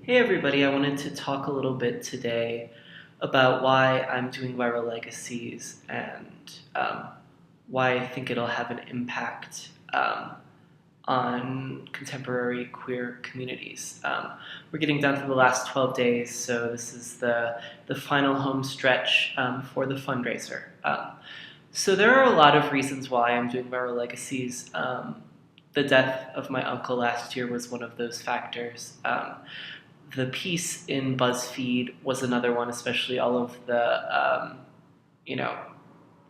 Hey everybody, I wanted to talk a little bit today about why I'm doing Viral Legacies and why I think it'll have an impact on contemporary queer communities. We're getting down to the last 12 days, so this is the final home stretch for the fundraiser. So there are a lot of reasons why I'm doing Viral Legacies. The death of my uncle last year was one of those factors. The piece in BuzzFeed was another one, especially all of the, you know,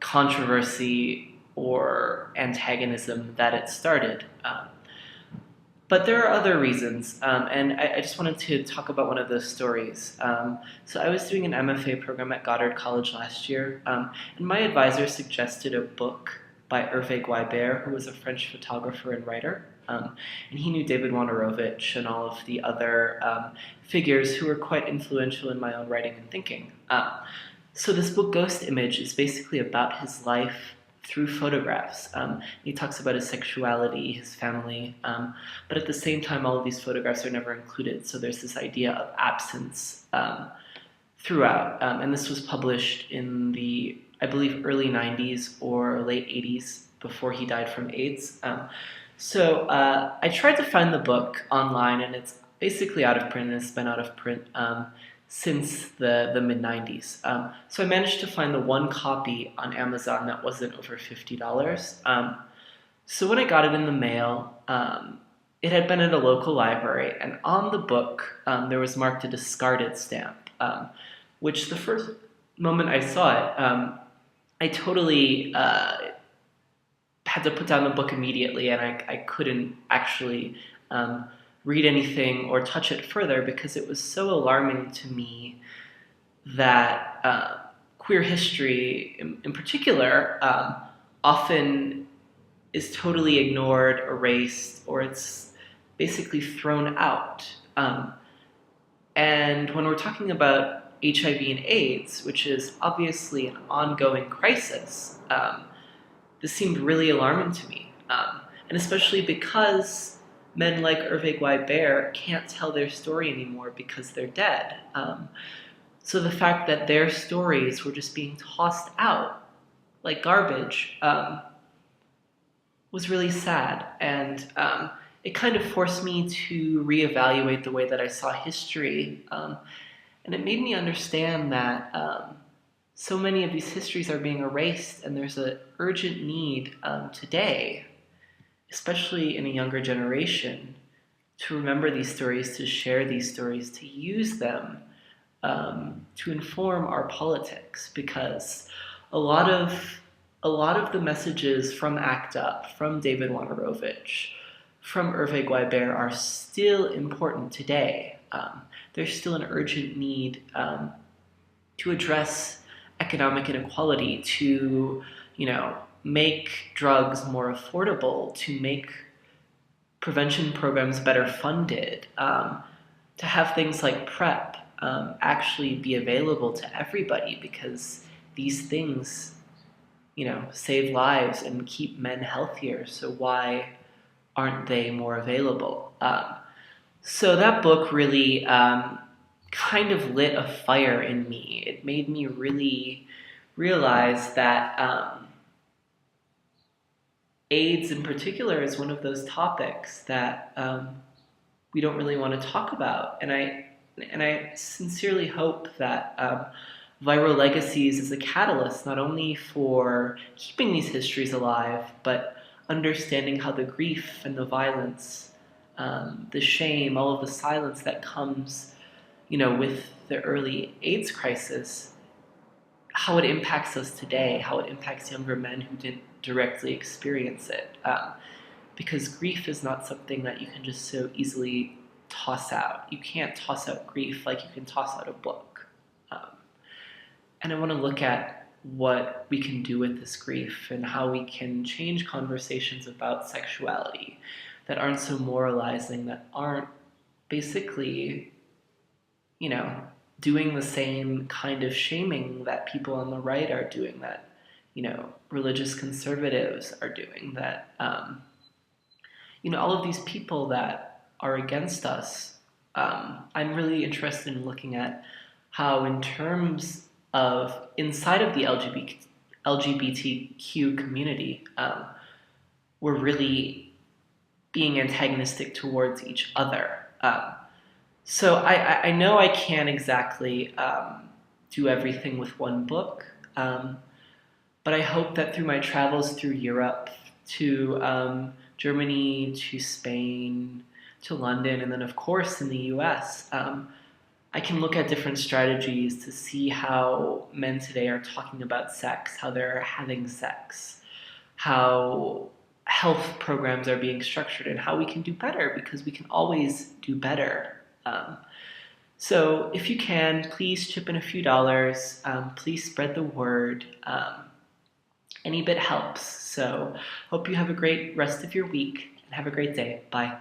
controversy or antagonism that it started. But there are other reasons, and I just wanted to talk about one of those stories. So I was doing an MFA program at Goddard College last year, and my advisor suggested a book by Hervé Guibert, who was a French photographer and writer. And he knew David Wojnarowicz and all of the other figures who were quite influential in my own writing and thinking. So this book, Ghost Image, is basically about his life through photographs. He talks about his sexuality, his family, but at the same time, all of these photographs are never included, so there's this idea of absence throughout. And this was published in the, I believe, early 90s or late 80s before he died from AIDS. So I tried to find the book online, and it's basically out of print, and it's been out of print since the mid-90s. So I managed to find the one copy on Amazon that wasn't over $50. So when I got it in the mail, it had been at a local library, and on the book there was marked a discarded stamp, which the first moment I saw it, I totally had to put down the book immediately, and I couldn't actually read anything or touch it further because it was so alarming to me that queer history in particular often is totally ignored, erased, or it's basically thrown out. And when we're talking about HIV and AIDS, which is obviously an ongoing crisis, this seemed really alarming to me. And especially because men like Hervé Guibert can't tell their story anymore because they're dead. So the fact that their stories were just being tossed out like garbage was really sad. And it kind of forced me to reevaluate the way that I saw history. And it made me understand that so many of these histories are being erased, and there's an urgent need today, especially in a younger generation, to remember these stories, to share these stories, to use them to inform our politics. Because a lot of the messages from ACT UP, from David Wojnarowicz, from Hervé Guibert are still important today. There's still an urgent need to address economic inequality, to, make drugs more affordable, to make prevention programs better funded, to have things like PrEP actually be available to everybody, because these things, save lives and keep men healthier. So why aren't they more available? So that book really kind of lit a fire in me. It made me really realize that AIDS in particular is one of those topics that we don't really want to talk about. And I sincerely hope that Viral Legacies is a catalyst not only for keeping these histories alive, but understanding how the grief and the violence, the shame, all of the silence that comes, with the early AIDS crisis, how it impacts us today, how it impacts younger men who didn't directly experience it. Because grief is not something that you can just so easily toss out. You can't toss out grief like you can toss out a book. And I want to look at what we can do with this grief and how we can change conversations about sexuality that aren't so moralizing, that aren't basically, doing the same kind of shaming that people on the right are doing, that, religious conservatives are doing, that, all of these people that are against us I'm really interested in looking at how, in terms of inside of the LGBTQ community, we're really being antagonistic towards each other. So I know I can't exactly do everything with one book, but I hope that through my travels through Europe to Germany, to Spain, to London, and then of course in the US, I can look at different strategies to see how men today are talking about sex, how they're having sex, how health programs are being structured, and how we can do better, because we can always do better. So if you can, please chip in a few dollars. Please spread the word. Any bit helps. So hope you have a great rest of your week and have a great day. Bye.